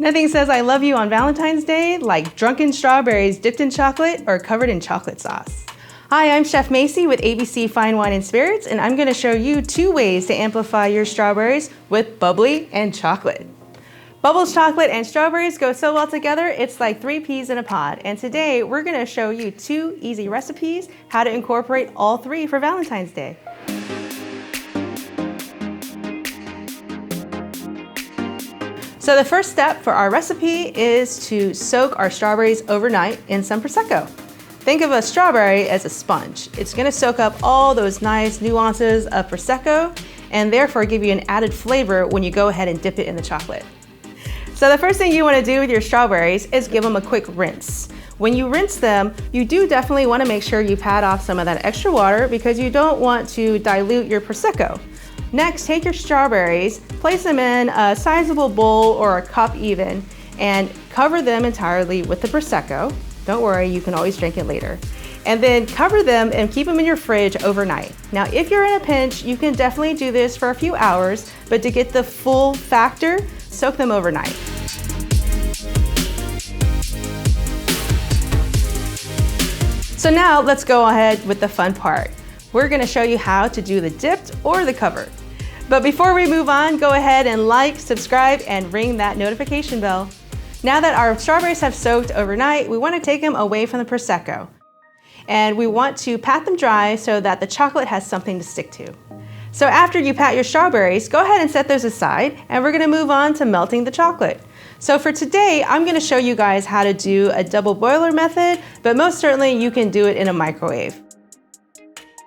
Nothing says I love you on Valentine's Day like drunken strawberries dipped in chocolate or covered in chocolate sauce. Hi, I'm Chef Macy with ABC Fine Wine and Spirits, and I'm going to show you 2 ways to amplify your strawberries with bubbly and chocolate. Bubbles, chocolate, and strawberries go so well together, it's like 3 peas in a pod. And today we're going to show you 2 easy recipes how to incorporate all 3 for Valentine's Day. So the first step for our recipe is to soak our strawberries overnight in some prosecco. Think of a strawberry as a sponge. It's going to soak up all those nice nuances of prosecco and therefore give you an added flavor when you go ahead and dip it in the chocolate. So the first thing you want to do with your strawberries is give them a quick rinse. When you rinse them, you do definitely want to make sure you pat off some of that extra water because you don't want to dilute your prosecco. Next, take your strawberries, place them in a sizable bowl or a cup even, and cover them entirely with the prosecco. Don't worry, you can always drink it later. And then cover them and keep them in your fridge overnight. Now, if you're in a pinch, you can definitely do this for a few hours, but to get the full factor, soak them overnight. So now let's go ahead with the fun part. We're gonna show you how to do the dipped or the covered. But before we move on, go ahead and like, subscribe, and ring that notification bell. Now that our strawberries have soaked overnight, we want to take them away from the prosecco. And we want to pat them dry so that the chocolate has something to stick to. So after you pat your strawberries, go ahead and set those aside, and we're going to move on to melting the chocolate. So for today, I'm going to show you guys how to do a double boiler method, but most certainly you can do it in a microwave.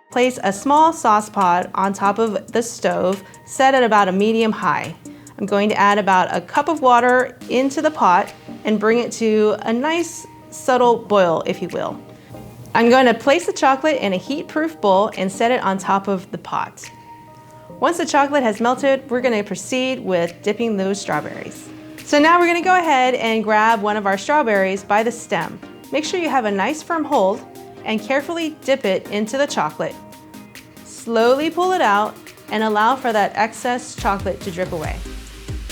Place a small sauce pot on top of the stove, set at about a medium high. I'm going to add about a cup of water into the pot and bring it to a nice subtle boil, if you will. I'm going to place the chocolate in a heat-proof bowl and set it on top of the pot. Once the chocolate has melted, we're going to proceed with dipping those strawberries. So now we're going to go ahead and grab one of our strawberries by the stem. Make sure you have a nice firm hold and carefully dip it into the chocolate. Slowly pull it out and allow for that excess chocolate to drip away.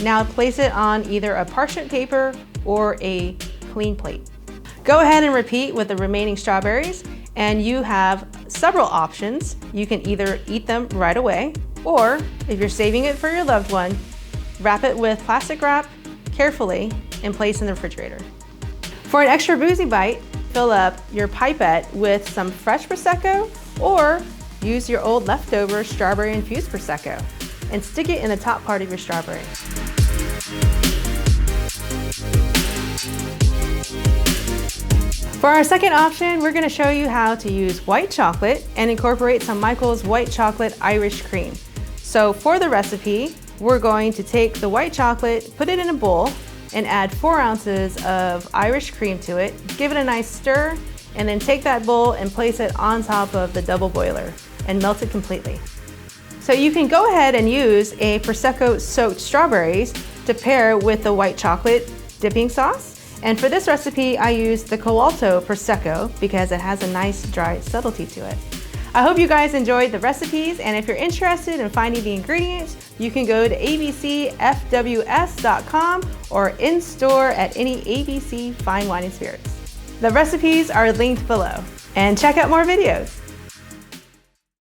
Now place it on either a parchment paper or a clean plate. Go ahead and repeat with the remaining strawberries, and you have several options. You can either eat them right away, or if you're saving it for your loved one, wrap it with plastic wrap carefully and place in the refrigerator. For an extra boozy bite, fill up your pipette with some fresh prosecco or use your old leftover strawberry infused prosecco and stick it in the top part of your strawberry. For our second option, we're going to show you how to use white chocolate and incorporate some Michael's white chocolate Irish cream. So for the recipe, we're going to take the white chocolate, put it in a bowl, and add 4 ounces of Irish cream to it. Give it a nice stir, and then take that bowl and place it on top of the double boiler and melt it completely. So you can go ahead and use a prosecco soaked strawberries to pair with the white chocolate dipping sauce. And for this recipe, I used the Coalto Prosecco because it has a nice dry subtlety to it. I hope you guys enjoyed the recipes, and if you're interested in finding the ingredients, you can go to abcfws.com or in store at any ABC Fine Wine and Spirits. The recipes are linked below, and check out more videos.